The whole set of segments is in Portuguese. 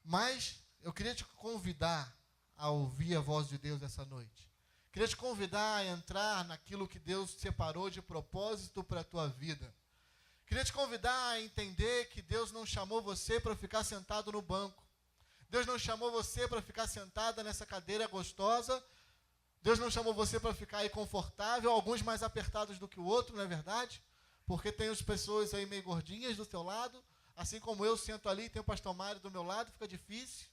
Mas eu queria te convidar a ouvir a voz de Deus essa noite. Queria te convidar a entrar naquilo que Deus separou de propósito para a tua vida. Queria te convidar a entender que Deus não chamou você para ficar sentado no banco. Deus não chamou você para ficar sentada nessa cadeira gostosa. Deus não chamou você para ficar aí confortável, alguns mais apertados do que o outro, não é verdade? Porque tem as pessoas aí meio gordinhas do teu lado, assim como eu sento ali e tem o pastor Mário do meu lado, fica difícil.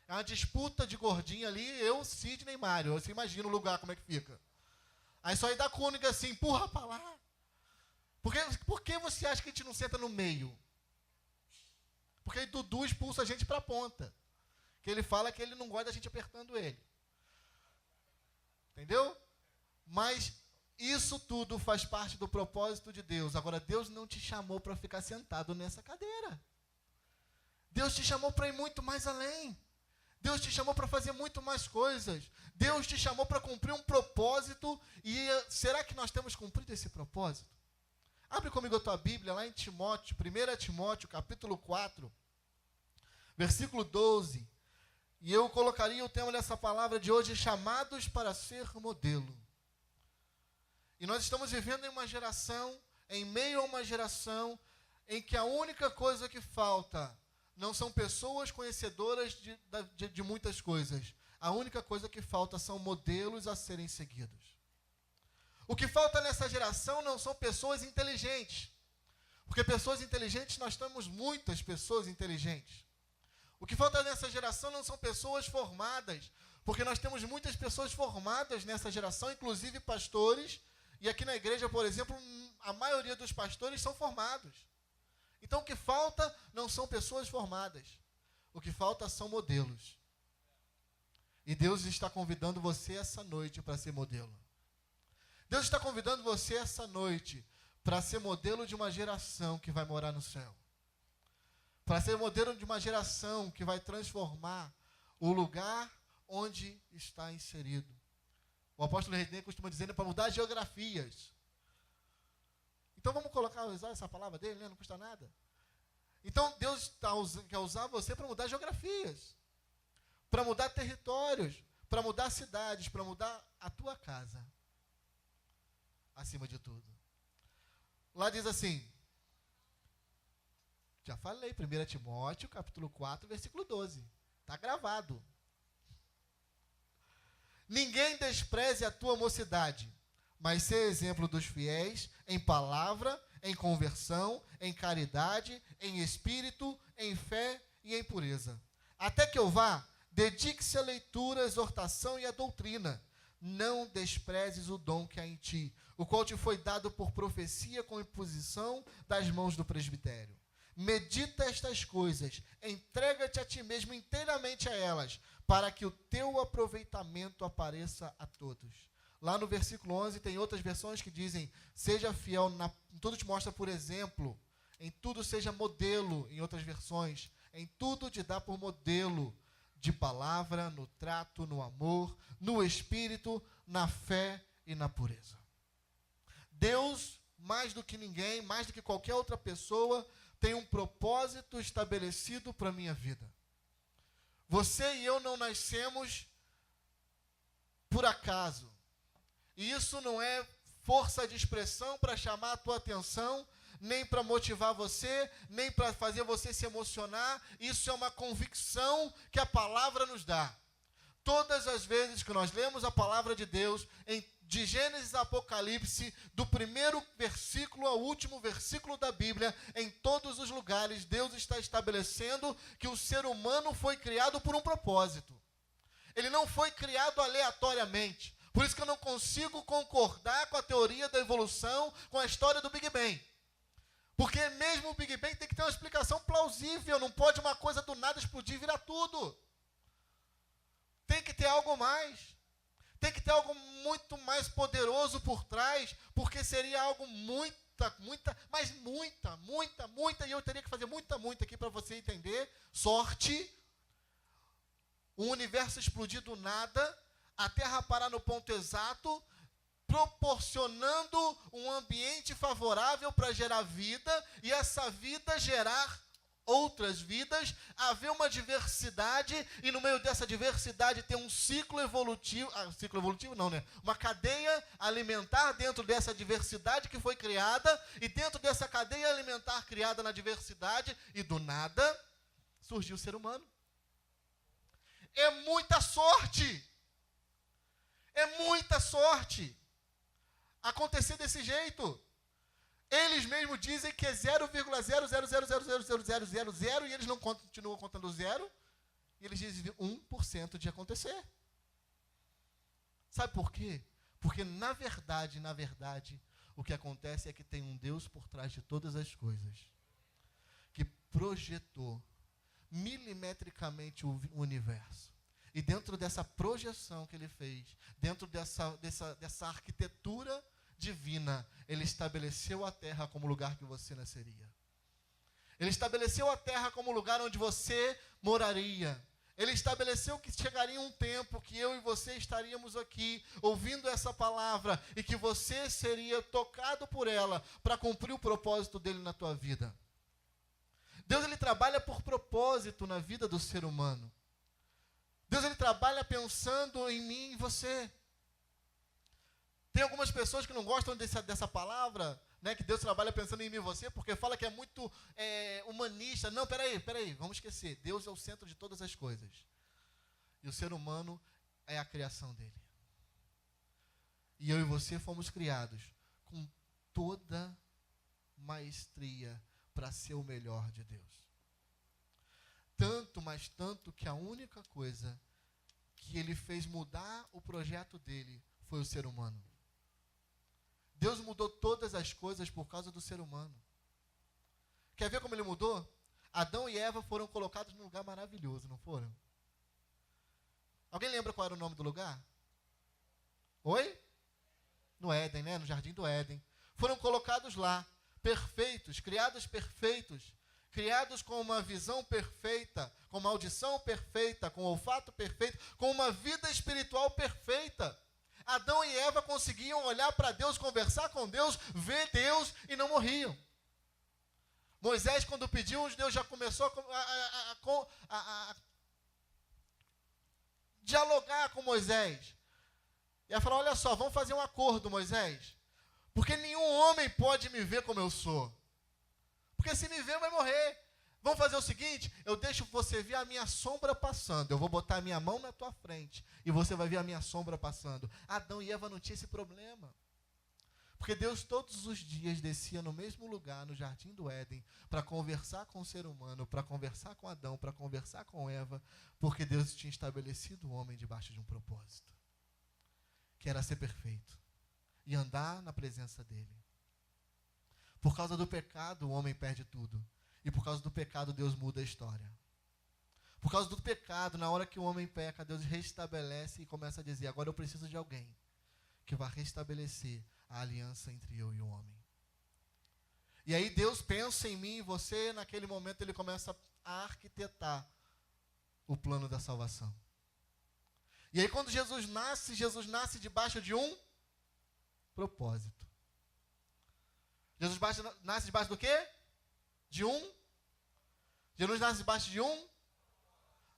É uma disputa de gordinho ali, eu, Sidney e Mário. Você imagina o lugar como é que fica. Aí só aí dá cônica assim, empurra para lá. Por que você acha que a gente não senta no meio? Porque aí Dudu expulsa a gente para a ponta. Que ele fala que ele não gosta da gente apertando ele. Entendeu? Mas isso tudo faz parte do propósito de Deus. Agora, Deus não te chamou para ficar sentado nessa cadeira. Deus te chamou para ir muito mais além. Deus te chamou para fazer muito mais coisas. Deus te chamou para cumprir um propósito. E será que nós temos cumprido esse propósito? Abre comigo a tua Bíblia lá em Timóteo, 1 Timóteo, capítulo 4, versículo 12. E eu colocaria o tema dessa palavra de hoje, chamados para ser modelo. E nós estamos vivendo em uma geração, em meio a uma geração, em que a única coisa que falta não são pessoas conhecedoras de muitas coisas. A única coisa que falta são modelos a serem seguidos. O que falta nessa geração não são pessoas inteligentes. Porque pessoas inteligentes, nós temos muitas pessoas inteligentes. O que falta nessa geração não são pessoas formadas. Porque nós temos muitas pessoas formadas nessa geração, inclusive pastores. E aqui na igreja, por exemplo, a maioria dos pastores são formados. Então o que falta não são pessoas formadas. O que falta são modelos. E Deus está convidando você essa noite para ser modelo. Deus está convidando você essa noite para ser modelo de uma geração que vai morar no céu. Para ser modelo de uma geração que vai transformar o lugar onde está inserido. O apóstolo René costuma dizer para mudar geografias. Então vamos usar essa palavra dele, né? Não custa nada. Então Deus quer usar você para mudar geografias, para mudar territórios, para mudar cidades, para mudar a tua casa. Acima de tudo. Lá diz assim, já falei, 1 Timóteo, capítulo 4, versículo 12. Está gravado. Ninguém despreze a tua mocidade, mas ser exemplo dos fiéis em palavra, em conversão, em caridade, em espírito, em fé e em pureza. Até que eu vá, dedique-se à leitura, à exortação e à doutrina. Não desprezes o dom que há em ti, o qual te foi dado por profecia com imposição das mãos do presbitério. Medita estas coisas, entrega-te a ti mesmo inteiramente a elas, para que o teu aproveitamento apareça a todos. Lá no versículo 11 tem outras versões que dizem, seja fiel, em tudo te mostra por exemplo, em tudo seja modelo, em outras versões, em tudo te dá por modelo, de palavra, no trato, no amor, no espírito, na fé e na pureza. Deus, mais do que ninguém, mais do que qualquer outra pessoa, tem um propósito estabelecido para a minha vida. Você e eu não nascemos por acaso. E isso não é força de expressão para chamar a tua atenção, nem para motivar você, nem para fazer você se emocionar. Isso é uma convicção que a palavra nos dá. Todas as vezes que nós lemos a palavra de Deus, de Gênesis a Apocalipse, do primeiro versículo ao último versículo da Bíblia, em todos os lugares, Deus está estabelecendo que o ser humano foi criado por um propósito. Ele não foi criado aleatoriamente. Por isso que eu não consigo concordar com a teoria da evolução, com a história do Big Bang. Porque mesmo o Big Bang tem que ter uma explicação plausível. Não pode uma coisa do nada explodir e virar tudo. Tem que ter algo mais. Tem que ter algo muito mais poderoso por trás, porque seria algo muita, e eu teria que fazer muita aqui para você entender. Sorte, o universo explodir do nada, a Terra parar no ponto exato, proporcionando um ambiente favorável para gerar vida, e essa vida gerar outras vidas, haver uma diversidade, e no meio dessa diversidade ter um ciclo evolutivo, uma cadeia alimentar dentro dessa diversidade que foi criada, e dentro dessa cadeia alimentar criada na diversidade, e do nada, surgiu o ser humano. É muita sorte! É muita sorte acontecer desse jeito. Eles mesmos dizem que é 0,000000000 e eles não continuam contando zero, e eles dizem 1% de acontecer. Sabe por quê? Porque na verdade, o que acontece é que tem um Deus por trás de todas as coisas, que projetou milimetricamente o universo. E dentro dessa projeção que ele fez, dentro dessa arquitetura divina, ele estabeleceu a terra como lugar que você nasceria. Ele estabeleceu a terra como lugar onde você moraria. Ele estabeleceu que chegaria um tempo que eu e você estaríamos aqui ouvindo essa palavra e que você seria tocado por ela para cumprir o propósito dele na tua vida. Deus, ele trabalha por propósito na vida do ser humano. Deus, ele trabalha pensando em mim e você. Tem algumas pessoas que não gostam dessa palavra, né, que Deus trabalha pensando em mim e você, porque fala que é muito humanista. Não, peraí, vamos esquecer. Deus é o centro de todas as coisas. E o ser humano é a criação dele. E eu e você fomos criados com toda maestria para ser o melhor de Deus. Tanto, mas tanto, que a única coisa que ele fez mudar o projeto dele foi o ser humano. Deus mudou todas as coisas por causa do ser humano. Quer ver como ele mudou? Adão e Eva foram colocados num lugar maravilhoso, não foram? Alguém lembra qual era o nome do lugar? Oi? No Éden, né? No Jardim do Éden. Foram colocados lá, perfeitos, criados com uma visão perfeita, com uma audição perfeita, com um olfato perfeito, com uma vida espiritual perfeita. Adão e Eva conseguiam olhar para Deus, conversar com Deus, ver Deus e não morriam. Moisés, quando pediu, Deus já começou a dialogar com Moisés. E ela falou, olha só, vamos fazer um acordo, Moisés. Porque nenhum homem pode me ver como eu sou. Porque se me ver, vai morrer. Vamos fazer o seguinte, eu deixo você ver a minha sombra passando. Eu vou botar a minha mão na tua frente e você vai ver a minha sombra passando. Adão e Eva não tinham esse problema. Porque Deus todos os dias descia no mesmo lugar, no Jardim do Éden, para conversar com o ser humano, para conversar com Adão, para conversar com Eva, porque Deus tinha estabelecido o homem debaixo de um propósito, que era ser perfeito e andar na presença dele. Por causa do pecado, o homem perde tudo. E por causa do pecado, Deus muda a história. Por causa do pecado, na hora que o homem peca, Deus restabelece e começa a dizer, agora eu preciso de alguém que vai restabelecer a aliança entre eu e o homem. E aí Deus pensa em mim e você, naquele momento ele começa a arquitetar o plano da salvação. E aí quando Jesus nasce debaixo de um propósito. Jesus nasce debaixo do quê? Jesus nasce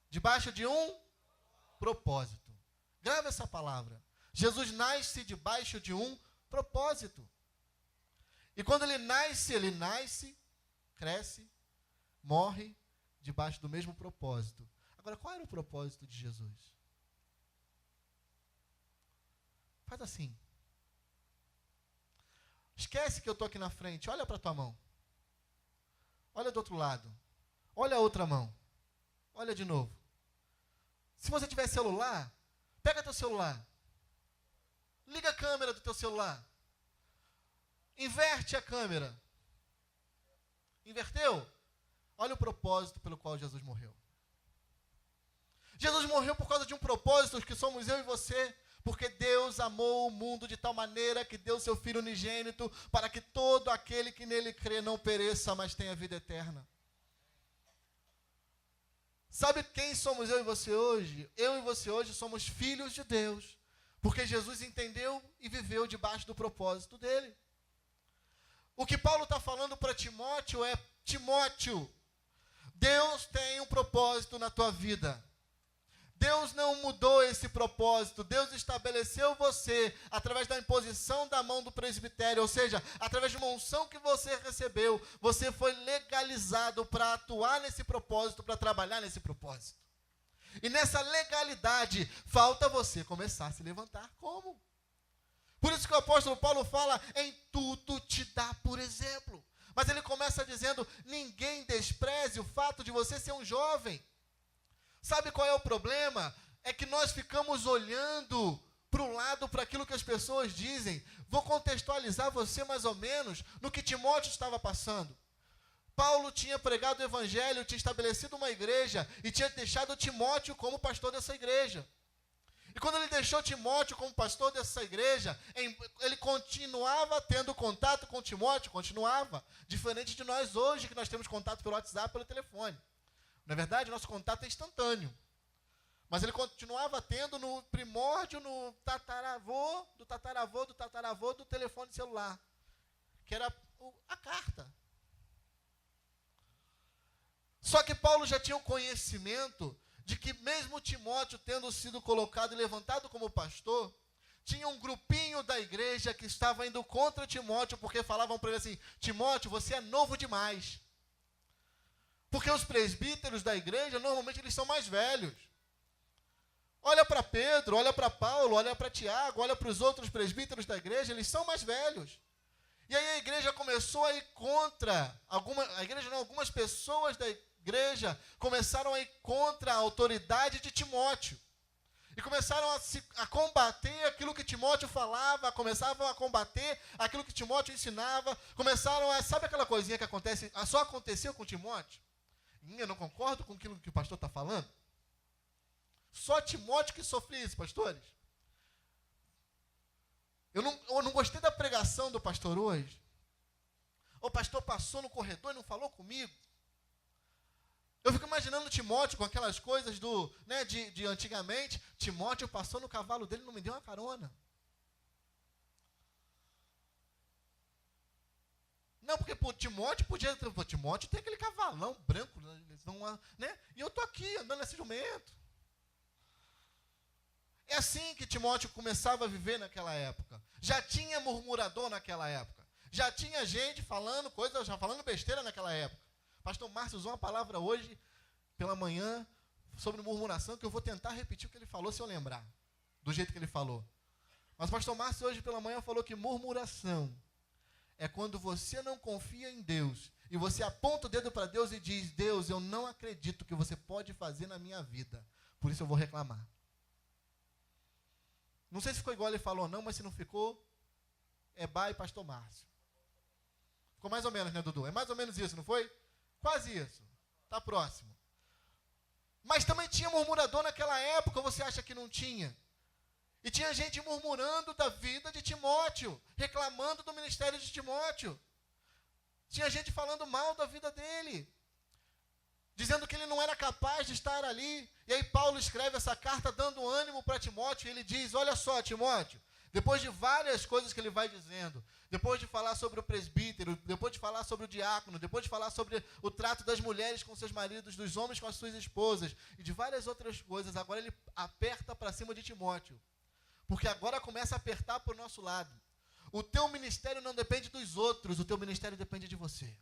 debaixo de um propósito. Grava essa palavra. Jesus nasce debaixo de um propósito. E quando ele nasce, cresce, morre debaixo do mesmo propósito. Agora, qual era o propósito de Jesus? Faz assim. Esquece que eu estou aqui na frente. Olha para a tua mão. Olha do outro lado. Olha a outra mão. Olha de novo. Se você tiver celular, pega teu celular. Liga a câmera do teu celular. Inverte a câmera. Inverteu? Olha o propósito pelo qual Jesus morreu. Jesus morreu por causa de um propósito que somos eu e você. Porque Deus amou o mundo de tal maneira que deu seu Filho unigênito para que todo aquele que nele crê não pereça, mas tenha vida eterna. Sabe quem somos eu e você hoje? Eu e você hoje somos filhos de Deus. Porque Jesus entendeu e viveu debaixo do propósito dele. O que Paulo está falando para Timóteo é, Timóteo, Deus tem um propósito na tua vida. Deus não mudou esse propósito. Deus estabeleceu você através da imposição da mão do presbitério, ou seja, através de uma unção que você recebeu, você foi legalizado para atuar nesse propósito, para trabalhar nesse propósito. E nessa legalidade, falta você começar a se levantar como? Por isso que o apóstolo Paulo fala, em tudo te dá por exemplo. Mas ele começa dizendo, ninguém despreze o fato de você ser um jovem. Sabe qual é o problema? É que nós ficamos olhando para o lado, para aquilo que as pessoas dizem. Vou contextualizar você mais ou menos no que Timóteo estava passando. Paulo tinha pregado o evangelho, tinha estabelecido uma igreja e tinha deixado Timóteo como pastor dessa igreja. E quando ele deixou Timóteo como pastor dessa igreja, ele continuava tendo contato com Timóteo, continuava. Diferente de nós hoje, que nós temos contato pelo WhatsApp, pelo telefone. Na verdade, nosso contato é instantâneo. Mas ele continuava tendo no primórdio, no tataravô, do telefone celular. Que era a carta. Só que Paulo já tinha o conhecimento de que mesmo Timóteo tendo sido colocado e levantado como pastor, tinha um grupinho da igreja que estava indo contra Timóteo, porque falavam para ele assim, Timóteo, você é novo demais. Porque os presbíteros da igreja, normalmente eles são mais velhos. Olha para Pedro, olha para Paulo, olha para Tiago, olha para os outros presbíteros da igreja, eles são mais velhos. E aí a igreja começou a ir contra, algumas pessoas da igreja começaram a ir contra a autoridade de Timóteo. E começaram a combater aquilo que Timóteo falava, começavam a combater aquilo que Timóteo ensinava, sabe aquela coisinha que acontece, só aconteceu com Timóteo? Eu não concordo com aquilo que o pastor está falando. Só Timóteo que sofria isso, pastores. Eu não gostei da pregação do pastor hoje. O pastor passou no corredor e não falou comigo. Eu fico imaginando Timóteo com aquelas coisas de antigamente. Timóteo passou no cavalo dele e não me deu uma carona. Não, porque Timóteo podia... Timóteo tem aquele cavalão branco, né? E eu estou aqui andando nesse jumento. É assim que Timóteo começava a viver naquela época. Já tinha murmurador naquela época. Já tinha gente falando coisas, já falando besteira naquela época. Pastor Márcio usou uma palavra hoje, pela manhã, sobre murmuração, que eu vou tentar repetir o que ele falou, se eu lembrar, do jeito que ele falou. Mas o pastor Márcio hoje pela manhã falou que murmuração é quando você não confia em Deus e você aponta o dedo para Deus e diz, Deus, eu não acredito que você pode fazer na minha vida, por isso eu vou reclamar. Não sei se ficou igual ele falou não, mas se não ficou, é bye, pastor Márcio. Ficou mais ou menos, né, Dudu? É mais ou menos isso, não foi? Quase isso. Está próximo. Mas também tinha murmurador naquela época, você acha que não tinha? E tinha gente murmurando da vida de Timóteo, reclamando do ministério de Timóteo. Tinha gente falando mal da vida dele, dizendo que ele não era capaz de estar ali. E aí Paulo escreve essa carta dando ânimo para Timóteo, e ele diz, olha só, Timóteo, depois de várias coisas que ele vai dizendo, depois de falar sobre o presbítero, depois de falar sobre o diácono, depois de falar sobre o trato das mulheres com seus maridos, dos homens com as suas esposas, e de várias outras coisas, agora ele aperta para cima de Timóteo. Porque agora começa a apertar para o nosso lado. O teu ministério não depende dos outros, o teu ministério depende de você.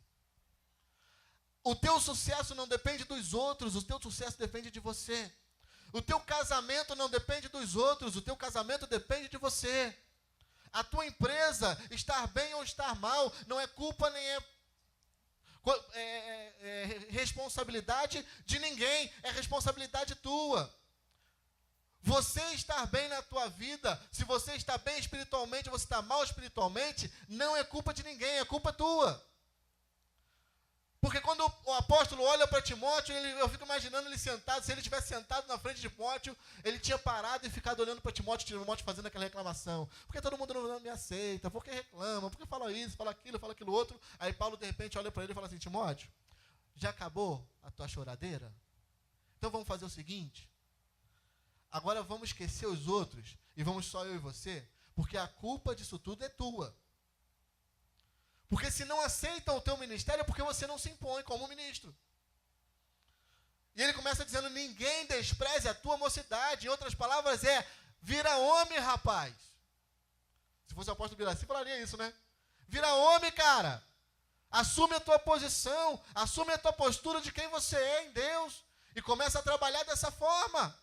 O teu sucesso não depende dos outros, o teu sucesso depende de você. O teu casamento não depende dos outros, o teu casamento depende de você. A tua empresa, estar bem ou estar mal, não é culpa nem é responsabilidade de ninguém, é responsabilidade tua. Você estar bem na tua vida, se você está bem espiritualmente, você está mal espiritualmente, não é culpa de ninguém, é culpa tua. Porque quando o apóstolo olha para Timóteo, eu fico imaginando ele sentado, se ele tivesse sentado na frente de Timóteo, ele tinha parado e ficado olhando para Timóteo fazendo aquela reclamação. Por que todo mundo não me aceita? Por que reclama? Por que fala isso, fala aquilo outro? Aí Paulo de repente olha para ele e fala assim, Timóteo, já acabou a tua choradeira? Então vamos fazer o seguinte, agora vamos esquecer os outros e vamos só eu e você, porque a culpa disso tudo é tua. Porque se não aceitam o teu ministério é porque você não se impõe como ministro. E ele começa dizendo, ninguém despreze a tua mocidade. Em outras palavras, vira homem, rapaz. Se fosse o apóstolo Biraci, falaria isso, né? Vira homem, cara. Assume a tua posição, assume a tua postura de quem você é em Deus. E começa a trabalhar dessa forma.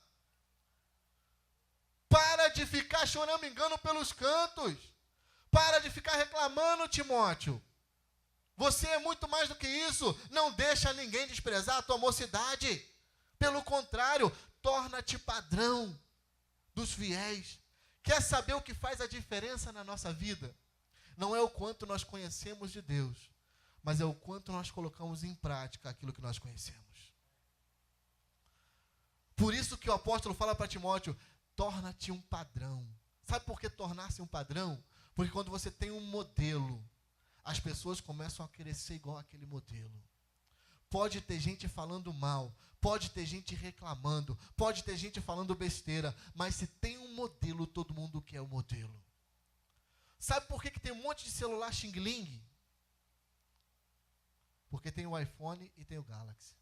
Para de ficar chorando engano pelos cantos. Para de ficar reclamando, Timóteo. Você é muito mais do que isso. Não deixa ninguém desprezar a tua mocidade. Pelo contrário, torna-te padrão dos fiéis. Quer saber o que faz a diferença na nossa vida? Não é o quanto nós conhecemos de Deus, mas é o quanto nós colocamos em prática aquilo que nós conhecemos. Por isso que o apóstolo fala para Timóteo, torna-te um padrão. Sabe por que tornar-se um padrão? Porque quando você tem um modelo, as pessoas começam a querer ser igual àquele modelo. Pode ter gente falando mal, pode ter gente reclamando, pode ter gente falando besteira, mas se tem um modelo, todo mundo quer o modelo. Sabe por que tem um monte de celular xing-ling? Porque tem o iPhone e tem o Galaxy.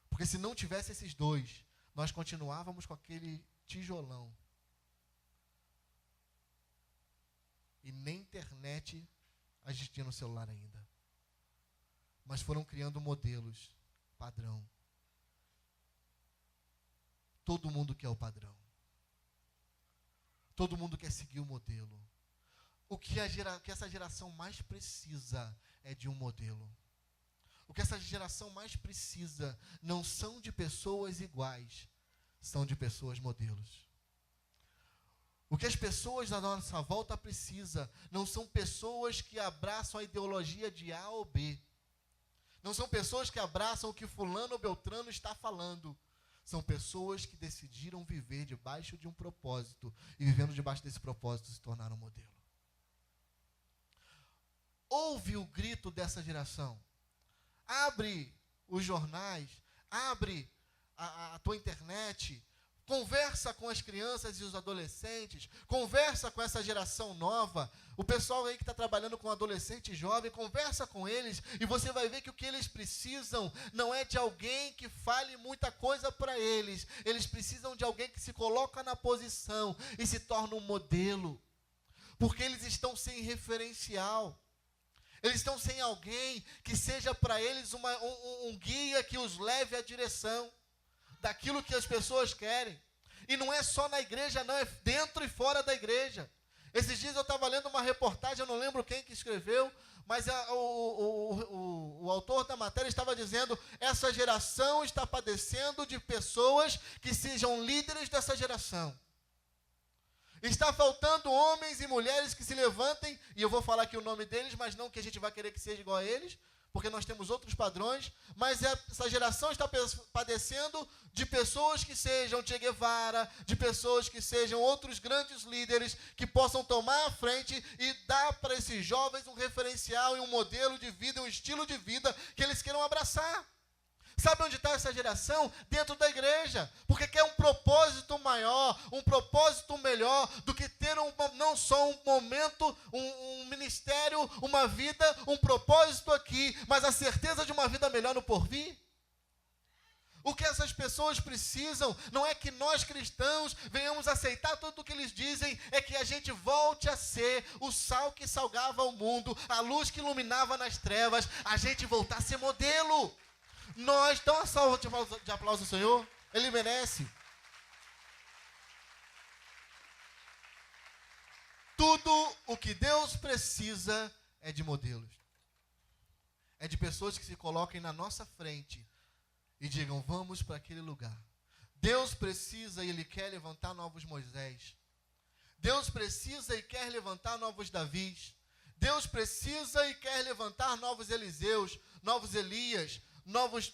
Porque se não tivesse esses dois, nós continuávamos com aquele tijolão. E nem internet a gente tinha no celular ainda. Mas foram criando modelos, padrão. Todo mundo quer o padrão. Todo mundo quer seguir o modelo. O que essa geração mais precisa é de um modelo. O que essa geração mais precisa não são de pessoas iguais, são de pessoas modelos. O que as pessoas da nossa volta precisam não são pessoas que abraçam a ideologia de A ou B. Não são pessoas que abraçam o que fulano ou beltrano está falando. São pessoas que decidiram viver debaixo de um propósito e vivendo debaixo desse propósito se tornaram um modelo. Ouve o grito dessa geração. Abre os jornais, abre a tua internet, conversa com as crianças e os adolescentes, conversa com essa geração nova, o pessoal aí que está trabalhando com adolescente e jovem, conversa com eles e você vai ver que o que eles precisam não é de alguém que fale muita coisa para eles, eles precisam de alguém que se coloca na posição e se torna um modelo, porque eles estão sem referencial. Eles estão sem alguém que seja para eles um guia que os leve à direção daquilo que as pessoas querem. E não é só na igreja, não, é dentro e fora da igreja. Esses dias eu estava lendo uma reportagem, eu não lembro quem que escreveu, mas o autor da matéria estava dizendo, essa geração está padecendo de pessoas que sejam líderes dessa geração. Está faltando homens e mulheres que se levantem, e eu vou falar aqui o nome deles, mas não que a gente vai querer que seja igual a eles, porque nós temos outros padrões, mas essa geração está padecendo de pessoas que sejam Che Guevara, de pessoas que sejam outros grandes líderes, que possam tomar a frente e dar para esses jovens um referencial e um modelo de vida, um estilo de vida que eles queiram abraçar. Sabe onde está essa geração? Dentro da igreja. Porque quer um propósito maior, um propósito melhor do que ter não só um momento, um ministério, uma vida, um propósito aqui, mas a certeza de uma vida melhor no porvir. O que essas pessoas precisam não é que nós cristãos venhamos aceitar tudo o que eles dizem, é que a gente volte a ser o sal que salgava o mundo, a luz que iluminava nas trevas, a gente voltar a ser modelo. Nós, dá uma salva de aplauso ao Senhor, Ele merece. Tudo o que Deus precisa é de modelos. É de pessoas que se coloquem na nossa frente e digam, vamos para aquele lugar. Deus precisa e Ele quer levantar novos Moisés. Deus precisa e quer levantar novos Davis. Deus precisa e quer levantar novos Eliseus, novos Elias, novos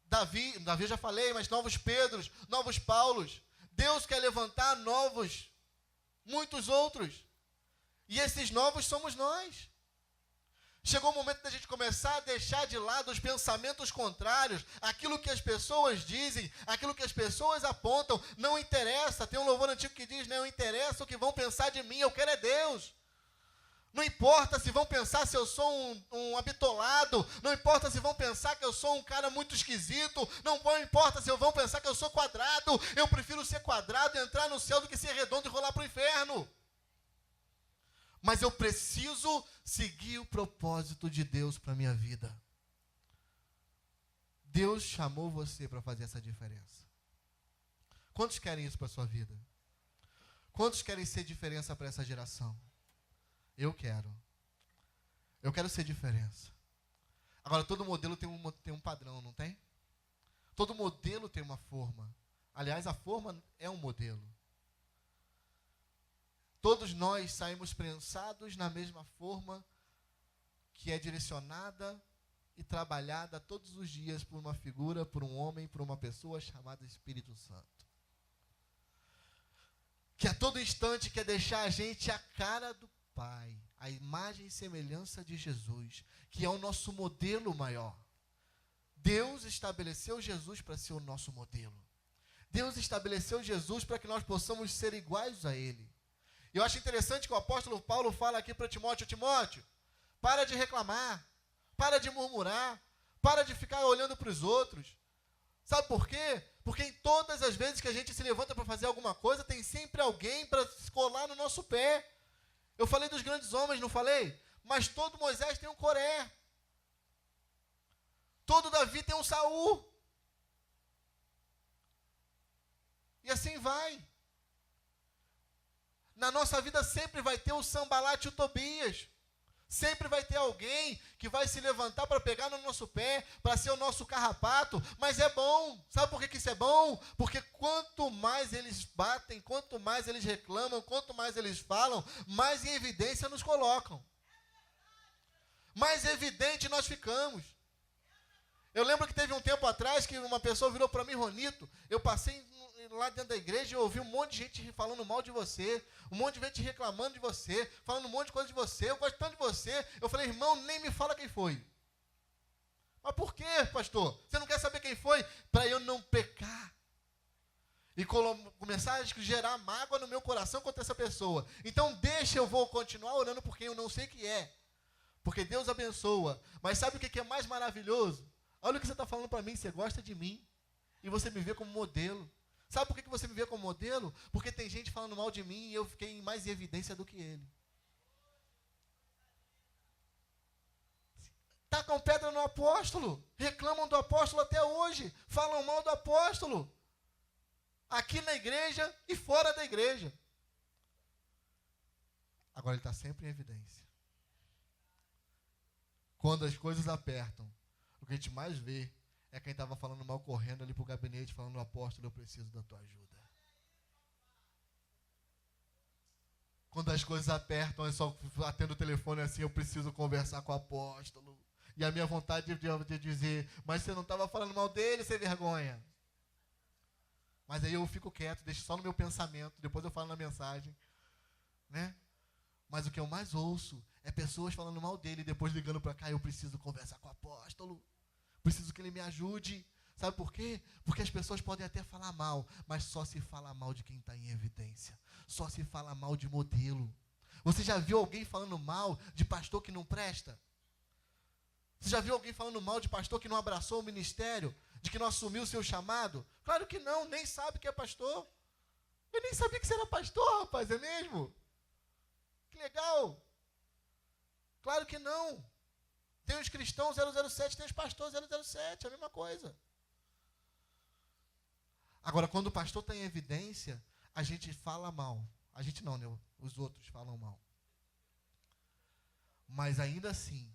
Davi eu já falei, mas novos Pedros, novos Paulos. Deus quer levantar novos, muitos outros. E esses novos somos nós. Chegou o momento da gente começar a deixar de lado os pensamentos contrários, aquilo que as pessoas dizem, aquilo que as pessoas apontam, não interessa. Tem um louvor antigo que diz, não interessa o que vão pensar de mim, eu quero é Deus. Não importa se vão pensar se eu sou um abitolado, não importa se vão pensar que eu sou um cara muito esquisito, não importa se vão pensar que eu sou quadrado, eu prefiro ser quadrado e entrar no céu do que ser redondo e rolar para o inferno. Mas eu preciso seguir o propósito de Deus para a minha vida. Deus chamou você para fazer essa diferença. Quantos querem isso para a sua vida? Quantos querem ser diferença para essa geração? Eu quero. Eu quero ser diferença. Agora, todo modelo tem um padrão, não tem? Todo modelo tem uma forma. Aliás, a forma é um modelo. Todos nós saímos prensados na mesma forma que é direcionada e trabalhada todos os dias por uma figura, por um homem, por uma pessoa chamada Espírito Santo. Que a todo instante quer deixar a gente a cara do Pai, a imagem e semelhança de Jesus, que é o nosso modelo maior. Deus estabeleceu Jesus para ser o nosso modelo. Deus estabeleceu Jesus para que nós possamos ser iguais a Ele. Eu acho interessante que o apóstolo Paulo fala aqui para Timóteo: Timóteo, para de reclamar, para de murmurar, para de ficar olhando para os outros. Sabe por quê? Porque em todas as vezes que a gente se levanta para fazer alguma coisa, tem sempre alguém para se colar no nosso pé. Eu falei dos grandes homens, não falei? Mas todo Moisés tem um Coré. Todo Davi tem um Saul. E assim vai. Na nossa vida sempre vai ter o Sambalate e o Tobias. Sempre vai ter alguém que vai se levantar para pegar no nosso pé, para ser o nosso carrapato, mas é bom. Sabe por que isso é bom? Porque quanto mais eles batem, quanto mais eles reclamam, quanto mais eles falam, mais em evidência nos colocam. Mais evidente nós ficamos. Eu lembro que teve um tempo atrás que uma pessoa virou para mim: Ronito, eu passei lá dentro da igreja e ouvi um monte de gente falando mal de você, um monte de gente reclamando de você, falando um monte de coisa de você, eu gosto tanto de você. Eu falei: irmão, nem me fala quem foi. Mas por quê, pastor? Você não quer saber quem foi? Para eu não pecar. E começar a gerar mágoa no meu coração contra essa pessoa. Então eu vou continuar orando por quem eu não sei que é. Porque Deus abençoa. Mas sabe o que é mais maravilhoso? Olha o que você está falando para mim: você gosta de mim. E você me vê como modelo. Sabe por que você me vê como modelo? Porque tem gente falando mal de mim e eu fiquei mais em evidência do que ele. Tacam pedra no apóstolo. Reclamam do apóstolo até hoje. Falam mal do apóstolo. Aqui na igreja e fora da igreja. Agora ele está sempre em evidência. Quando as coisas apertam, o que a gente mais vê é quem estava falando mal correndo ali para o gabinete, falando: apóstolo, eu preciso da tua ajuda. Quando as coisas apertam, eu só atendo o telefone assim: eu preciso conversar com o apóstolo. E a minha vontade de dizer: mas você não estava falando mal dele, sem vergonha. Mas aí eu fico quieto, deixo só no meu pensamento, depois eu falo na mensagem. Né? Mas o que eu mais ouço é pessoas falando mal dele e depois ligando para cá: eu preciso conversar com o apóstolo. Preciso que ele me ajude. Sabe por quê? Porque as pessoas podem até falar mal, mas só se fala mal de quem está em evidência. Só se fala mal de modelo. Você já viu alguém falando mal de pastor que não presta? Você já viu alguém falando mal de pastor que não abraçou o ministério? De que não assumiu o seu chamado? Claro que não, nem sabe que é pastor. Eu nem sabia que você era pastor, rapaz, é mesmo? Que legal. Claro que não. Tem os cristãos 007, tem os pastores 007, é a mesma coisa. Agora, quando o pastor está em evidência, a gente fala mal. A gente não, né? Os outros falam mal. Mas ainda assim,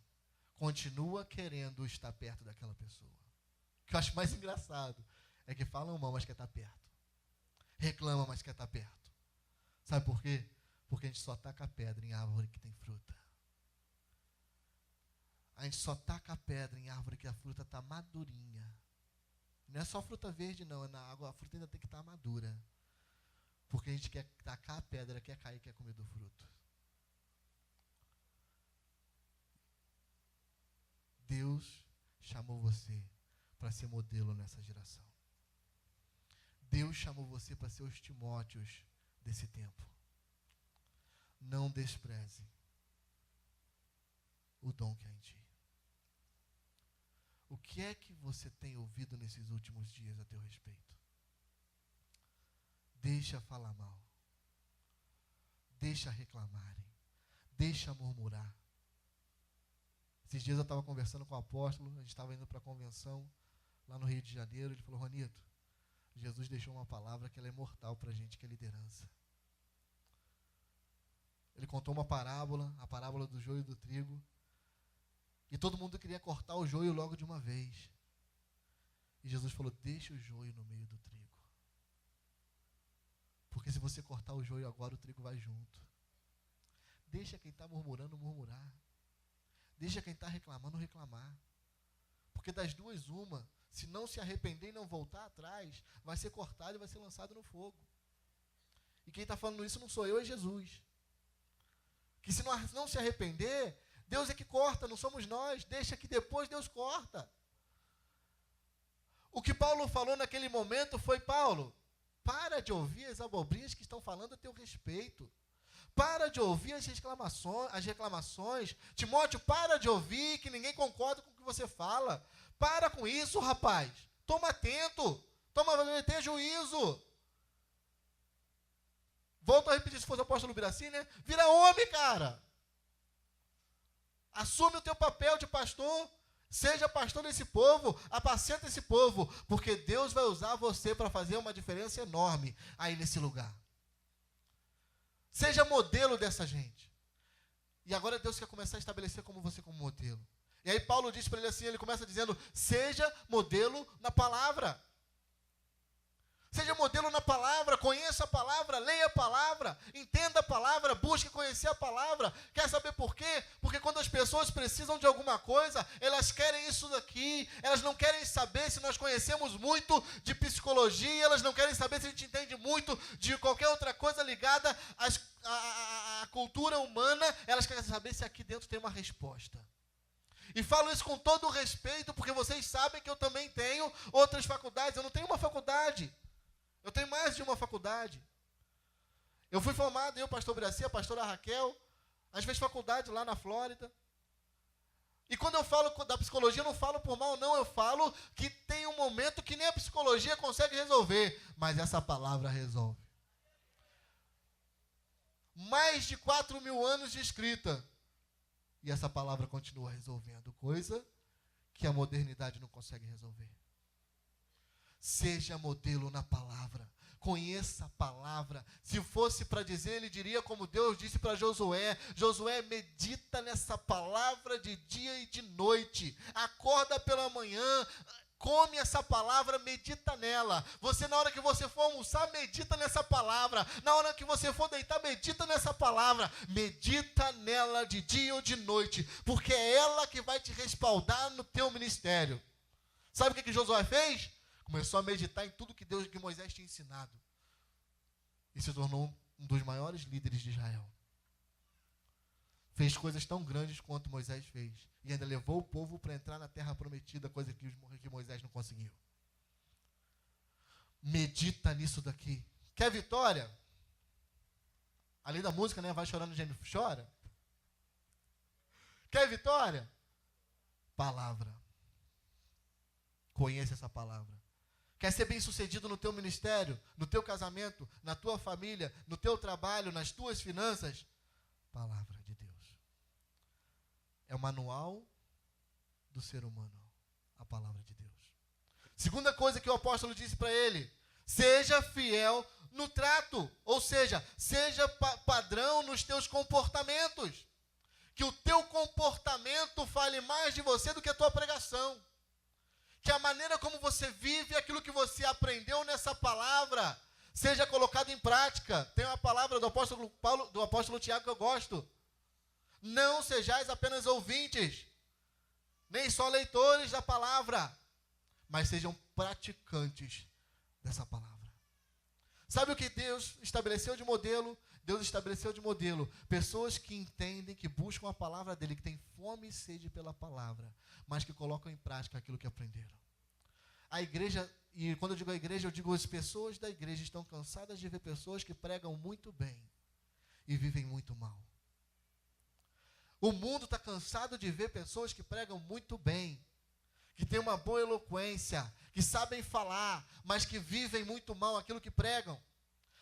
continua querendo estar perto daquela pessoa. O que eu acho mais engraçado é que falam mal, mas quer estar perto. Reclama, mas quer estar perto. Sabe por quê? Porque a gente só taca pedra em árvore que tem fruta. A gente só taca a pedra em árvore que a fruta está madurinha. Não é só fruta verde, não. É na água, a fruta ainda tem que estar madura. Porque a gente quer tacar a pedra, quer cair, quer comer do fruto. Deus chamou você para ser modelo nessa geração. Deus chamou você para ser os Timóteos desse tempo. Não despreze. o dom que há em ti. O que é que você tem ouvido nesses últimos dias a teu respeito? Deixa falar mal. Deixa reclamarem. Deixa murmurar. Esses dias eu estava conversando com o apóstolo, a gente estava indo para a convenção lá no Rio de Janeiro. Ele falou: Juanito, Jesus deixou uma palavra que ela é mortal para a gente, que é liderança. Ele contou uma parábola, a parábola do joio e do trigo. E todo mundo queria cortar o joio logo de uma vez. E Jesus falou: deixa o joio no meio do trigo. Porque se você cortar o joio agora, o trigo vai junto. Deixa quem está murmurando murmurar. Deixa quem está reclamando reclamar. Porque das duas, uma, se não se arrepender e não voltar atrás, vai ser cortado e vai ser lançado no fogo. E quem está falando isso não sou eu, é Jesus. Que se nós não se arrepender, Deus é que corta, não somos nós. Deixa que depois Deus corta. O que Paulo falou naquele momento foi: Paulo, para de ouvir as abobrinhas que estão falando a teu respeito. Para de ouvir as reclamações. Timóteo, para de ouvir que ninguém concorda com o que você fala. Para com isso, rapaz. Toma atento. Tenha juízo. Volto a repetir, se fosse o apóstolo Biraci, né? Vira homem, cara. Assume o teu papel de pastor. Seja pastor desse povo. Apacenta esse povo. Porque Deus vai usar você para fazer uma diferença enorme aí nesse lugar. Seja modelo dessa gente. E agora Deus quer começar a estabelecer você como modelo. E aí Paulo diz para ele assim, ele começa dizendo: seja modelo na palavra. Seja modelo na palavra, conheça a palavra, leia a palavra, entenda a palavra, busque conhecer a palavra. Quer saber por quê? Porque quando as pessoas precisam de alguma coisa, elas querem isso daqui, elas não querem saber se nós conhecemos muito de psicologia, elas não querem saber se a gente entende muito de qualquer outra coisa ligada à cultura humana, elas querem saber se aqui dentro tem uma resposta. E falo isso com todo o respeito, porque vocês sabem que eu também tenho outras faculdades. Eu não tenho uma faculdade. Eu tenho mais de uma faculdade. Eu fui formado, eu, pastor Biraci, a pastora Raquel, a gente fez faculdade lá na Flórida. E quando eu falo da psicologia, eu não falo por mal, não. Eu falo que tem um momento que nem a psicologia consegue resolver, mas essa palavra resolve. Mais de 4.000 anos de escrita. E essa palavra continua resolvendo coisa que a modernidade não consegue resolver. Seja modelo na palavra. Conheça a palavra. Se fosse para dizer, ele diria como Deus disse para Josué: Josué, medita nessa palavra de dia e de noite. Acorda pela manhã, come essa palavra, medita nela. Você, na hora que você for almoçar, medita nessa palavra. Na hora que você for deitar, medita nessa palavra. Medita nela de dia ou de noite, porque é ela que vai te respaldar no teu ministério. Sabe o que Josué fez? Começou a meditar em tudo que Moisés tinha ensinado. E se tornou um dos maiores líderes de Israel. Fez coisas tão grandes quanto Moisés fez. E ainda levou o povo para entrar na terra prometida, coisa que Moisés não conseguiu. Medita nisso daqui. Quer vitória? Além da música, né? Vai chorando, geme, chora. Quer vitória? Palavra. Conheça essa palavra. Quer ser bem sucedido no teu ministério, no teu casamento, na tua família, no teu trabalho, nas tuas finanças? Palavra de Deus. É o manual do ser humano, a palavra de Deus. Segunda coisa que o apóstolo disse para ele: seja fiel no trato, ou seja padrão nos teus comportamentos. Que o teu comportamento fale mais de você do que a tua pregação. Que a maneira como você vive, aquilo que você aprendeu nessa palavra, seja colocado em prática. Tem uma palavra do apóstolo Paulo, do apóstolo Tiago que eu gosto. Não sejais apenas ouvintes, nem só leitores da palavra, mas sejam praticantes dessa palavra. Sabe o que Deus estabeleceu de modelo? Deus estabeleceu de modelo pessoas que entendem, que buscam a palavra dele, que têm fome e sede pela palavra, mas que colocam em prática aquilo que aprenderam. A igreja, e quando eu digo a igreja, eu digo as pessoas da igreja estão cansadas de ver pessoas que pregam muito bem e vivem muito mal. O mundo está cansado de ver pessoas que pregam muito bem, que têm uma boa eloquência, que sabem falar, mas que vivem muito mal aquilo que pregam.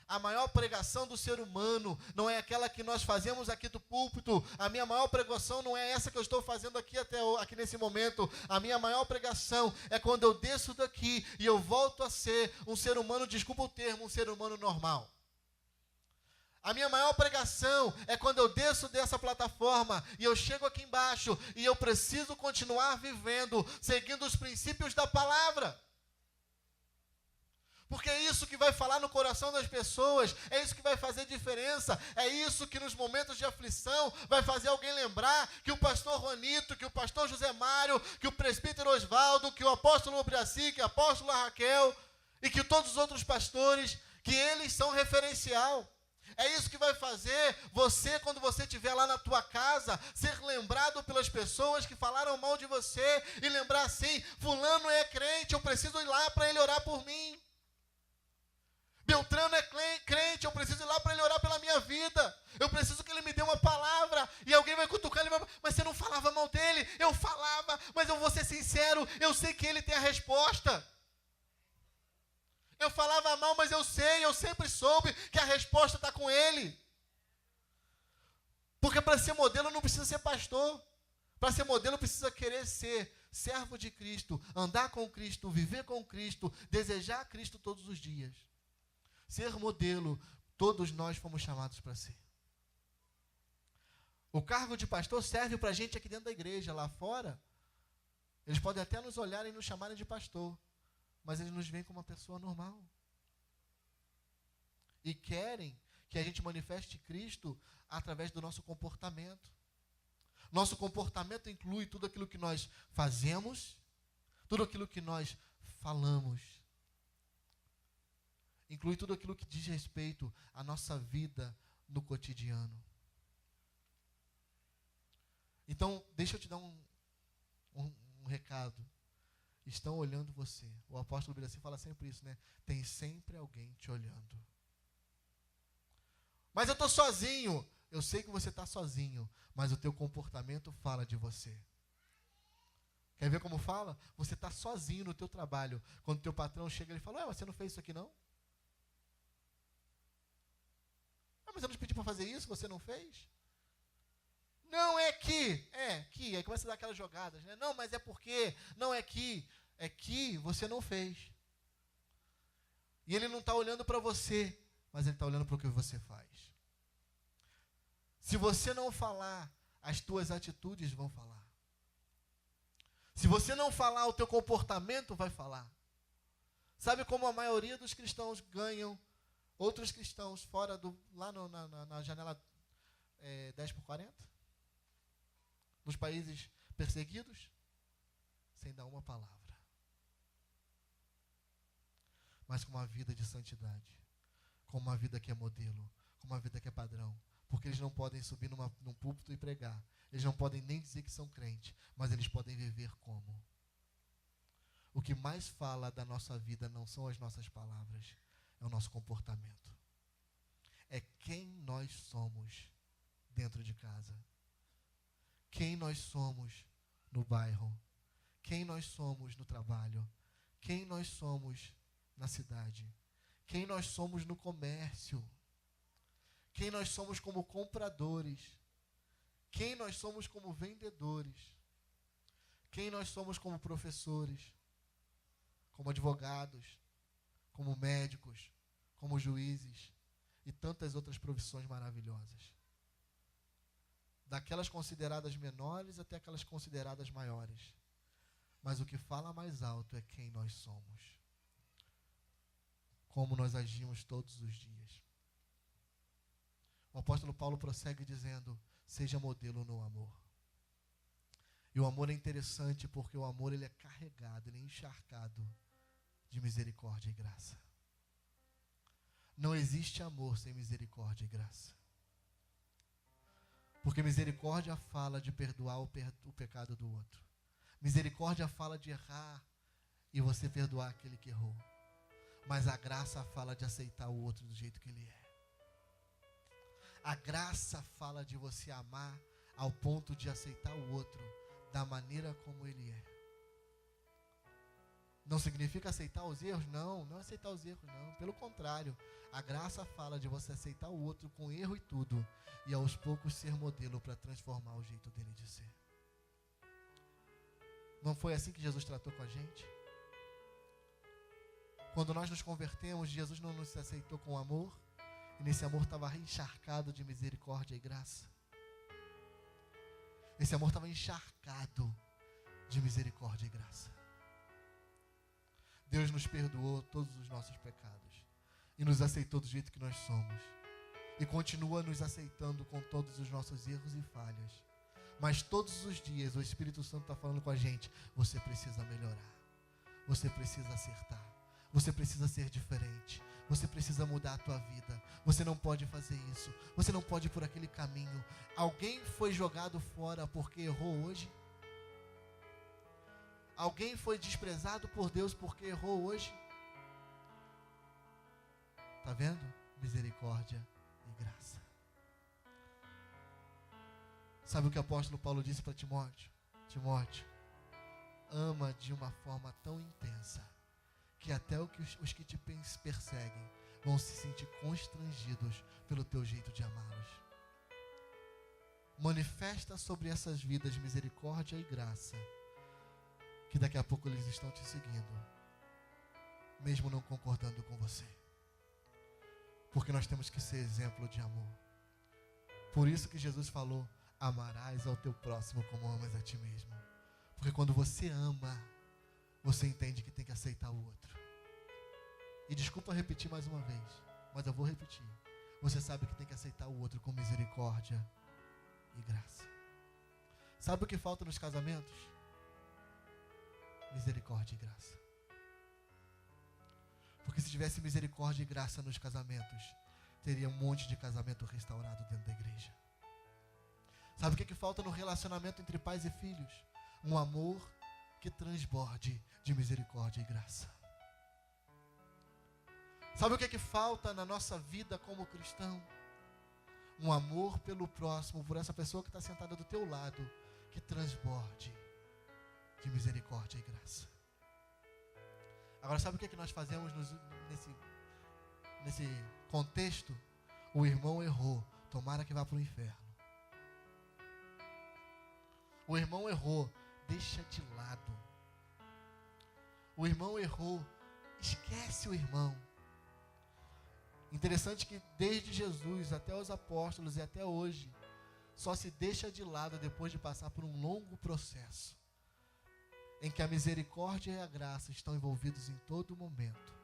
A maior pregação do ser humano não é aquela que nós fazemos aqui do púlpito. A minha maior pregação não é essa que eu estou fazendo aqui aqui nesse momento. A minha maior pregação é quando eu desço daqui e eu volto a ser um ser humano, desculpa o termo, um ser humano normal. A minha maior pregação é quando eu desço dessa plataforma e eu chego aqui embaixo e eu preciso continuar vivendo, seguindo os princípios da palavra. Porque é isso que vai falar no coração das pessoas, é isso que vai fazer diferença, é isso que nos momentos de aflição vai fazer alguém lembrar que o pastor Ronito, que o pastor José Mário, que o presbítero Osvaldo, que o apóstolo Obriaci, que a apóstola Raquel e que todos os outros pastores, que eles são referencial. É isso que vai fazer você, quando você estiver lá na tua casa, ser lembrado pelas pessoas que falaram mal de você e lembrar assim, fulano é crente, eu preciso ir lá para ele orar por mim. Beltrano é crente, eu preciso ir lá para ele orar pela minha vida. Eu preciso que ele me dê uma palavra. E alguém vai cutucar ele, mas você não falava mal dele? Eu falava, mas eu vou ser sincero, eu sei que ele tem a resposta. Eu falava mal, mas eu sempre soube que a resposta está com ele. Porque para ser modelo não precisa ser pastor. Para ser modelo precisa querer ser servo de Cristo, andar com Cristo, viver com Cristo, desejar Cristo todos os dias. Ser modelo, todos nós fomos chamados para ser. O cargo de pastor serve para a gente aqui dentro da igreja, lá fora. Eles podem até nos olhar e nos chamarem de pastor, mas eles nos veem como uma pessoa normal. E querem que a gente manifeste Cristo através do nosso comportamento. Nosso comportamento inclui tudo aquilo que nós fazemos, tudo aquilo que nós falamos. Inclui tudo aquilo que diz respeito à nossa vida no cotidiano. Então, deixa eu te dar um recado. Estão olhando você. O apóstolo Biraci fala sempre isso, né? Tem sempre alguém te olhando. Mas eu estou sozinho. Eu sei que você está sozinho, mas o teu comportamento fala de você. Quer ver como fala? Você está sozinho no teu trabalho. Quando o teu patrão chega, ele fala, você não fez isso aqui não? Mas eu não te pedi para fazer isso, você não fez? Não, é que. Aí começa a dar aquelas jogadas, né? Não, mas é porque. Não, é que você não fez. E ele não está olhando para você, mas ele está olhando para o que você faz. Se você não falar, as tuas atitudes vão falar. Se você não falar, o teu comportamento vai falar. Sabe como a maioria dos cristãos ganham outros cristãos fora lá na janela 10x40? Nos países perseguidos? Sem dar uma palavra. Mas com uma vida de santidade. Com uma vida que é modelo. Com uma vida que é padrão. Porque eles não podem subir num púlpito e pregar. Eles não podem nem dizer que são crentes. Mas eles podem viver como. O que mais fala da nossa vida não são as nossas palavras. É o nosso comportamento. É quem nós somos dentro de casa. Quem nós somos no bairro. Quem nós somos no trabalho. Quem nós somos na cidade. Quem nós somos no comércio. Quem nós somos como compradores. Quem nós somos como vendedores. Quem nós somos como professores. Como advogados. Como médicos, como juízes e tantas outras profissões maravilhosas. Daquelas consideradas menores até aquelas consideradas maiores. Mas o que fala mais alto é quem nós somos. Como nós agimos todos os dias. O apóstolo Paulo prossegue dizendo, seja modelo no amor. E o amor é interessante porque o amor ele é carregado, ele é encharcado de misericórdia e graça. Não existe amor sem misericórdia e graça. Porque misericórdia fala de perdoar o pecado do outro. Misericórdia fala de errar e você perdoar aquele que errou. Mas a graça fala de aceitar o outro do jeito que ele é. A graça fala de você amar ao ponto de aceitar o outro da maneira como ele é. Não significa aceitar os erros? Não, não aceitar os erros, não. Pelo contrário, a graça fala de você aceitar o outro com erro e tudo, e aos poucos ser modelo para transformar o jeito dele de ser. Não foi assim que Jesus tratou com a gente? Quando nós nos convertemos, Jesus não nos aceitou com amor, e nesse amor estava encharcado de misericórdia e graça. Esse amor estava encharcado de misericórdia e graça. Deus nos perdoou todos os nossos pecados e nos aceitou do jeito que nós somos. E continua nos aceitando com todos os nossos erros e falhas. Mas todos os dias o Espírito Santo está falando com a gente: você precisa melhorar, você precisa acertar, você precisa ser diferente, você precisa mudar a tua vida, você não pode fazer isso, você não pode ir por aquele caminho. Alguém foi jogado fora porque errou hoje? Alguém foi desprezado por Deus porque errou hoje? Está vendo? Misericórdia e graça. Sabe o que o apóstolo Paulo disse para Timóteo? Timóteo, ama de uma forma tão intensa que até os que te perseguem vão se sentir constrangidos pelo teu jeito de amá-los. Manifesta sobre essas vidas misericórdia e graça, que daqui a pouco eles estão te seguindo, mesmo não concordando com você. Porque nós temos que ser exemplo de amor. Por isso que Jesus falou: amarás ao teu próximo como amas a ti mesmo. Porque quando você ama, você entende que tem que aceitar o outro. E desculpa repetir mais uma vez, mas eu vou repetir. Você sabe que tem que aceitar o outro com misericórdia e graça. Sabe o que falta nos casamentos? Misericórdia e graça. Porque se tivesse misericórdia e graça nos casamentos, teria um monte de casamento restaurado dentro da igreja. Sabe o que falta no relacionamento entre pais e filhos? Um amor que transborde de misericórdia e graça. Sabe o que falta na nossa vida como cristão? Um amor pelo próximo, por essa pessoa que está sentada do teu lado, que transborde de misericórdia e graça. Agora, sabe o que nós fazemos nesse contexto? O irmão errou, tomara que vá para o inferno. O irmão errou, deixa de lado. O irmão errou, esquece o irmão. Interessante que desde Jesus até os apóstolos e até hoje, só se deixa de lado depois de passar por um longo processo, em que a misericórdia e a graça estão envolvidos em todo momento.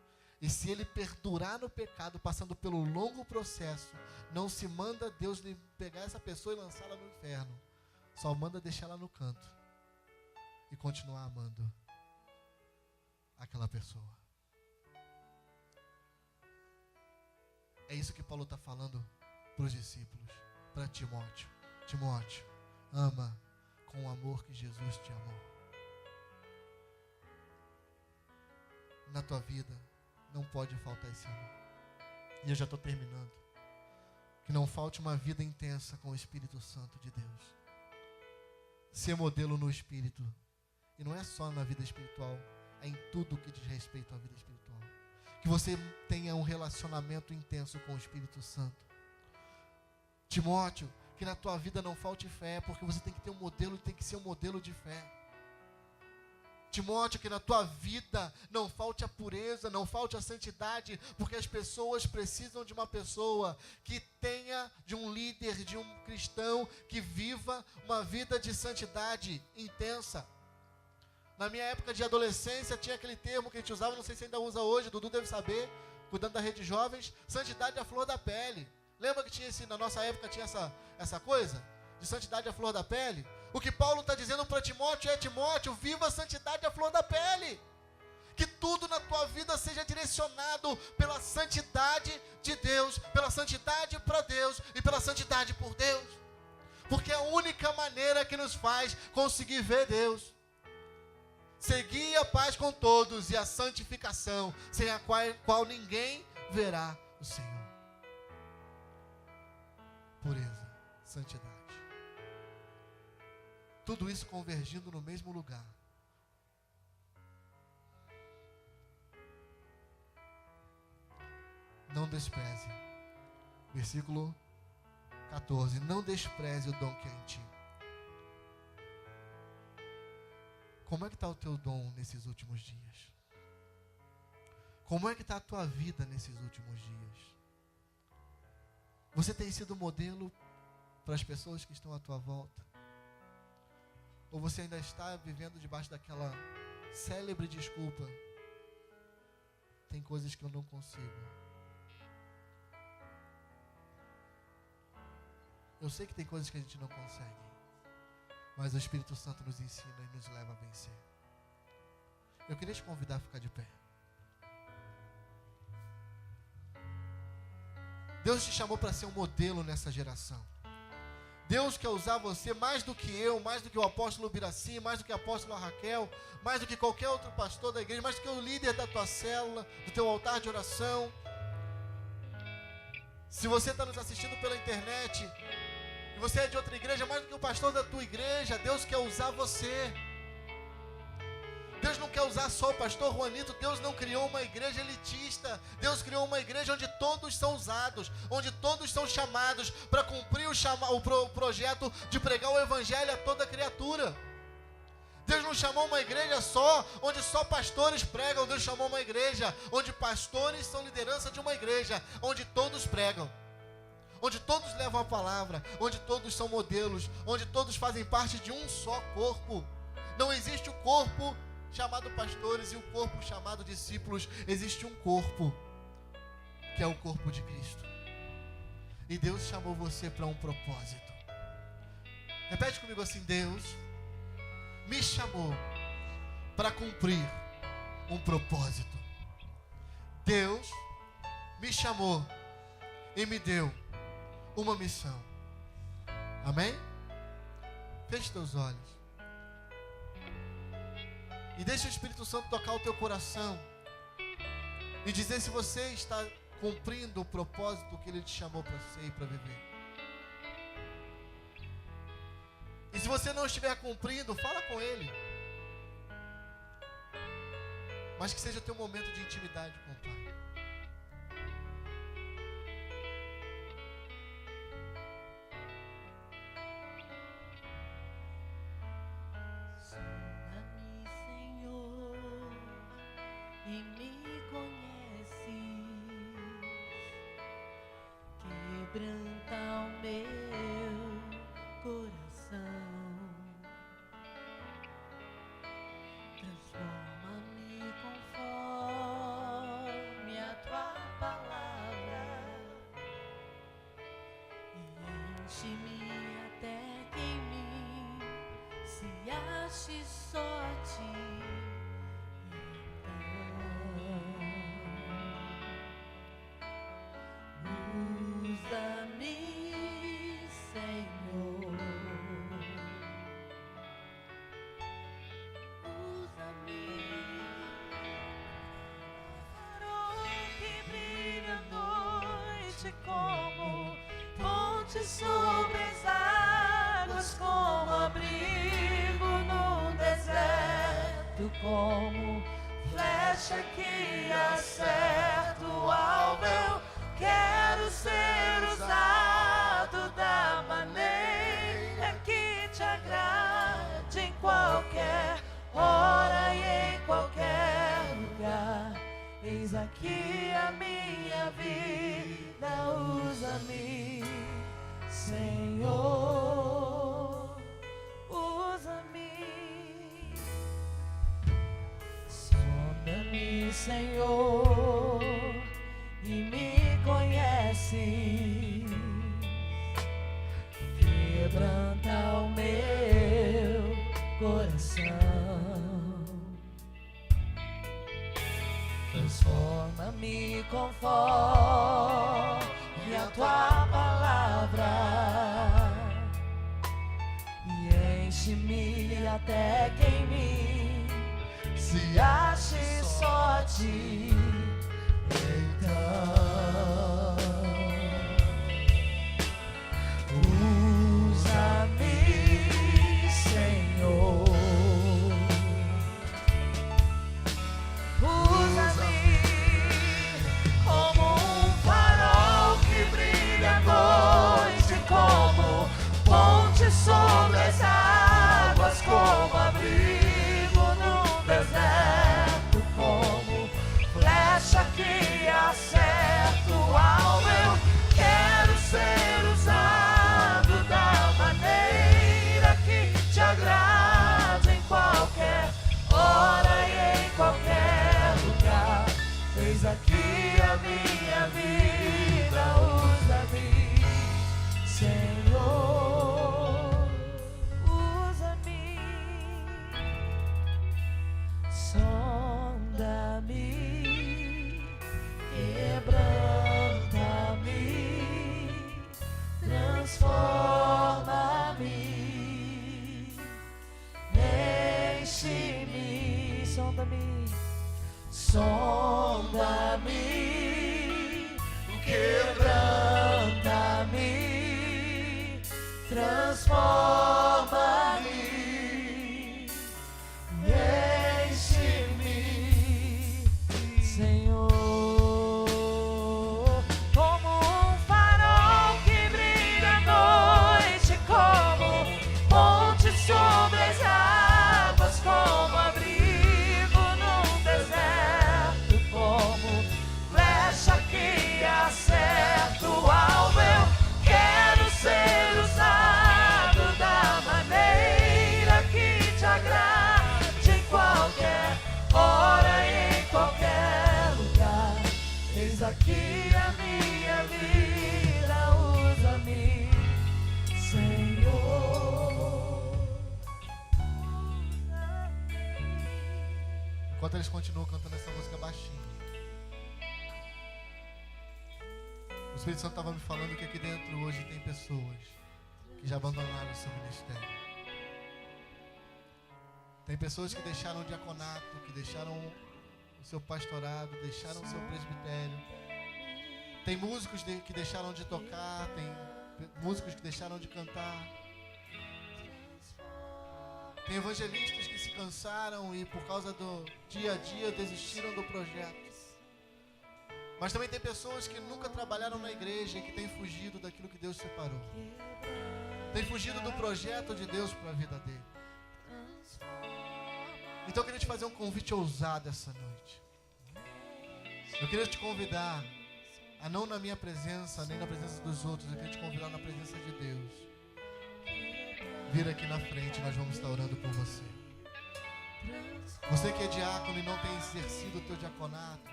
E se ele perdurar no pecado, passando pelo longo processo, não se manda Deus pegar essa pessoa e lançá-la no inferno. Só manda deixá-la no canto e continuar amando aquela pessoa. É isso que Paulo está falando para os discípulos, para Timóteo. Timóteo, ama com o amor que Jesus te amou. Na tua vida não pode faltar esse amor. E eu já estou terminando. Que não falte uma vida intensa com o Espírito Santo de Deus. Ser modelo no Espírito. E não é só na vida espiritual, é em tudo que diz respeito à vida espiritual. Que você tenha um relacionamento intenso com o Espírito Santo. Timóteo, que na tua vida não falte fé, porque você tem que ter um modelo, tem que ser um modelo de fé. Timóteo, que na tua vida não falte a pureza, não falte a santidade, porque as pessoas precisam de uma pessoa que tenha, de um líder, de um cristão, que viva uma vida de santidade intensa. Na minha época de adolescência, tinha aquele termo que a gente usava, não sei se ainda usa hoje, Dudu deve saber, cuidando da rede de jovens, santidade à flor da pele. Lembra que tinha na nossa época tinha essa coisa? De santidade à flor da pele? O que Paulo está dizendo para Timóteo é: Timóteo, viva a santidade à flor da pele. Que tudo na tua vida seja direcionado pela santidade de Deus, pela santidade para Deus e pela santidade por Deus. Porque é a única maneira que nos faz conseguir ver Deus. Segui a paz com todos e a santificação, sem a qual ninguém verá o Senhor. Pureza, santidade. Tudo isso convergindo no mesmo lugar. Não despreze. Versículo 14. Não despreze o dom que é em ti. Como é que está o teu dom nesses últimos dias? Como é que está a tua vida nesses últimos dias? Você tem sido modelo para as pessoas que estão à tua volta? Ou você ainda está vivendo debaixo daquela célebre desculpa? Tem coisas que eu não consigo. Eu sei que tem coisas que a gente não consegue, mas o Espírito Santo nos ensina e nos leva a vencer. Eu queria te convidar a ficar de pé. Deus te chamou para ser um modelo nessa geração. Deus quer usar você mais do que eu, mais do que o apóstolo Biraci, mais do que o apóstolo Raquel, mais do que qualquer outro pastor da igreja, mais do que o líder da tua célula, do teu altar de oração. Se você está nos assistindo pela internet e você é de outra igreja, mais do que o pastor da tua igreja, Deus quer usar você. Deus não quer usar só o pastor Juanito. Deus não criou uma igreja elitista. Deus criou uma igreja onde todos são usados, onde todos são chamados para cumprir o projeto de pregar o evangelho a toda criatura. Deus não chamou uma igreja só onde só pastores pregam. Deus chamou uma igreja onde pastores são liderança de uma igreja, onde todos pregam, onde todos levam a palavra, onde todos são modelos, onde todos fazem parte de um só corpo. Não existe o corpo chamado pastores e o corpo chamado discípulos. Existe um corpo, que é o corpo de Cristo. E Deus chamou você para um propósito. Repete comigo assim: Deus me chamou para cumprir um propósito. Deus me chamou e me deu uma missão. Amém? Feche teus olhos e deixa o Espírito Santo tocar o teu coração e dizer se você está cumprindo o propósito que Ele te chamou para ser e para viver. E se você não estiver cumprindo, fala com Ele. Mas que seja teu momento de intimidade com o Pai. E me conheces, quebranta o meu coração, transforma-me conforme a tua palavra e enche-me até que em mim se ache só ti. Usa-me, Senhor, usa-me. Farol que brilha à noite como ponte sobre as águas, como abrigo no deserto, como flecha que acerta o alvo. Eu quero ser usado da maneira que te agrade, em qualquer hora e em qualquer lugar. Eis aqui a minha vida, usa-me, Senhor, usa-me. Sonda-me, Senhor, e me conhece, quebranta o meu coração, transforma-me conforme a tua palavra e enche-me até que em mim se ache só ti. Então, usa-me, Senhor. Eis aqui a minha vida, usa-me, Senhor, usa-me, sonda-me, quebranta-me, transforma-me, enche-me, sonda-me, sonda-me, quebranta-me, transforma-me, enche-me, Senhor, como um farol que brilha à noite, como ponte sobre as águas, como abrigo num deserto, como flecha que acerta o alvo. Eu quero ser usado da maneira que te agrade, em qualquer hora, em qualquer lugar. Eis aqui a minha vida, usa-me, Senhor. Enquanto eles continuam cantando essa música baixinho, o Espírito Santo estava me falando que aqui dentro hoje tem pessoas que já abandonaram o seu ministério. Tem pessoas que deixaram o diaconato, que deixaram o seu pastorado, deixaram o seu presbitério. Tem músicos que deixaram de tocar, tem músicos que deixaram de cantar. Tem evangelistas que se cansaram e por causa do dia a dia desistiram do projeto. Mas também tem pessoas que nunca trabalharam na igreja e que têm fugido daquilo que Deus separou. Tem fugido do projeto de Deus para a vida dele. Então eu queria te fazer um convite ousado essa noite. Eu queria te convidar a não na minha presença, nem na presença dos outros. Eu queria te convidar na presença de Deus. Vir aqui na frente, nós vamos estar orando por você. Você que é diácono e não tem exercido o teu diaconato,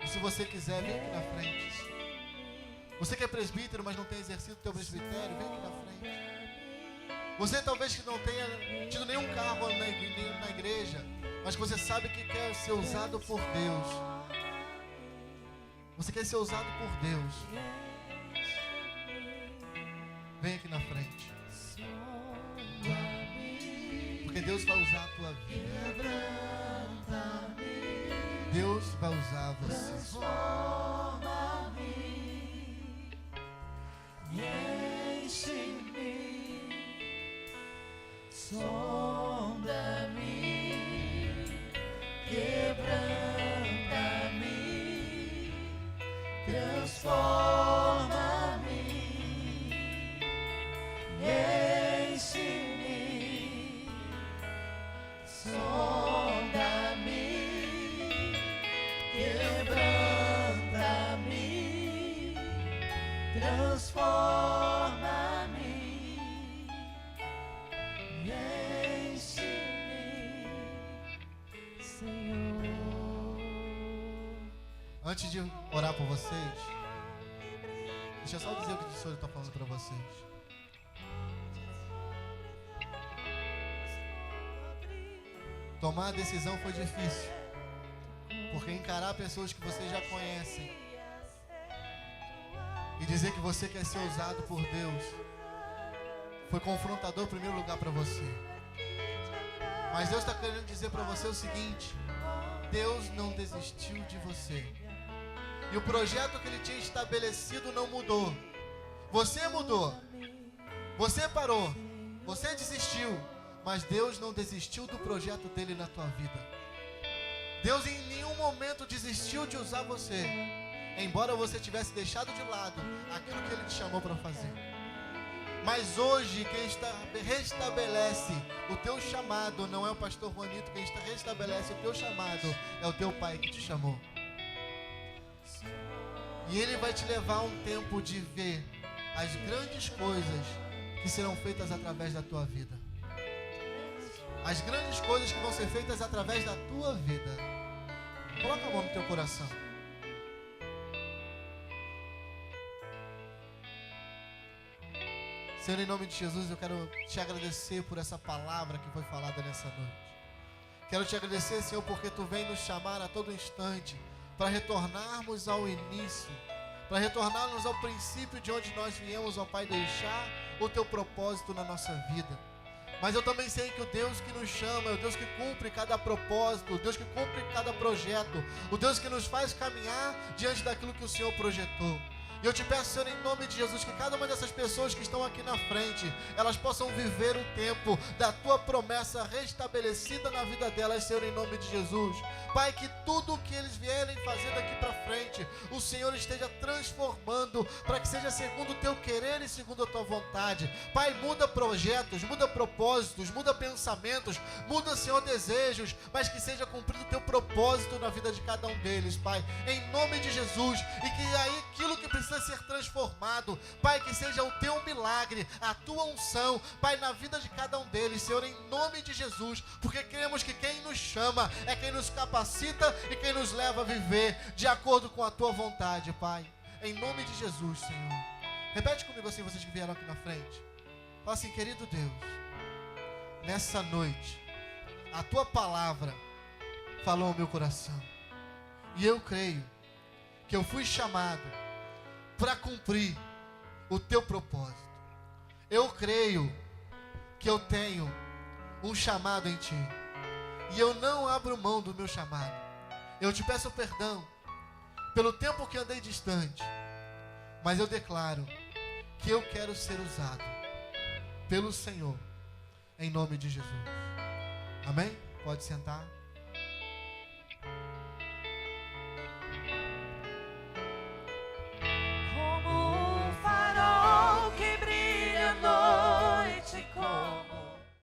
e se você quiser, vem aqui na frente. Você que é presbítero, mas não tem exercido o teu presbitério, vem aqui na frente. Você talvez que não tenha tido nenhum cargo na igreja, mas que você sabe que quer ser usado por Deus. Você quer ser usado por Deus. Vem aqui na frente. Porque Deus vai usar a tua vida. Deus vai usar você. Sonda-me, quebranta-me, transforma-me, enche-me, sonda-me, quebranta-me, transforma-me. Antes de orar por vocês, deixa eu só dizer o que o Senhor está falando para vocês. Tomar a decisão foi difícil, porque encarar pessoas que vocês já conhecem e dizer que você quer ser usado por Deus foi confrontador em primeiro lugar para você. Mas Deus está querendo dizer para você o seguinte: Deus não desistiu de você. E o projeto que Ele tinha estabelecido não mudou. Você mudou. Você parou. Você desistiu. Mas Deus não desistiu do projeto dele na tua vida. Deus em nenhum momento desistiu de usar você, embora você tivesse deixado de lado aquilo que Ele te chamou para fazer. Mas hoje quem restabelece o teu chamado não é o pastor Juanito. Quem restabelece o teu chamado é o teu pai que te chamou. E Ele vai te levar um tempo de ver as grandes coisas que serão feitas através da tua vida. As grandes coisas que vão ser feitas através da tua vida. Coloca a mão no teu coração. Senhor, em nome de Jesus, eu quero te agradecer por essa palavra que foi falada nessa noite. Quero te agradecer, Senhor, porque Tu vem nos chamar a todo instante para retornarmos ao início, para retornarmos ao princípio de onde nós viemos, ó Pai, deixar o Teu propósito na nossa vida. Mas eu também sei que o Deus que nos chama é o Deus que cumpre cada propósito, o Deus que cumpre cada projeto, o Deus que nos faz caminhar diante daquilo que o Senhor projetou. E eu te peço, Senhor, em nome de Jesus, que cada uma dessas pessoas que estão aqui na frente, elas possam viver o tempo da Tua promessa restabelecida na vida delas, Senhor, em nome de Jesus. Pai, que tudo o que eles vierem fazer daqui para frente, o Senhor esteja transformando, para que seja segundo o Teu querer e segundo a Tua vontade. Pai, muda projetos, muda propósitos, muda pensamentos, muda, Senhor, desejos, mas que seja cumprido o Teu propósito na vida de cada um deles, Pai, em nome de Jesus. E que aí aquilo que precisa ser transformado, Pai, que seja o Teu milagre, a Tua unção, Pai, na vida de cada um deles, Senhor, em nome de Jesus, porque cremos que quem nos chama é quem nos capacita e quem nos leva a viver de acordo com a Tua vontade, Pai, em nome de Jesus, Senhor. Repete comigo assim, vocês que vieram aqui na frente. Fala assim: querido Deus, nessa noite, a Tua palavra falou ao meu coração, e eu creio que eu fui chamado para cumprir o Teu propósito. Eu creio que eu tenho um chamado em Ti, e eu não abro mão do meu chamado. Eu te peço perdão pelo tempo que andei distante, mas eu declaro que eu quero ser usado pelo Senhor, em nome de Jesus. Amém? Pode sentar.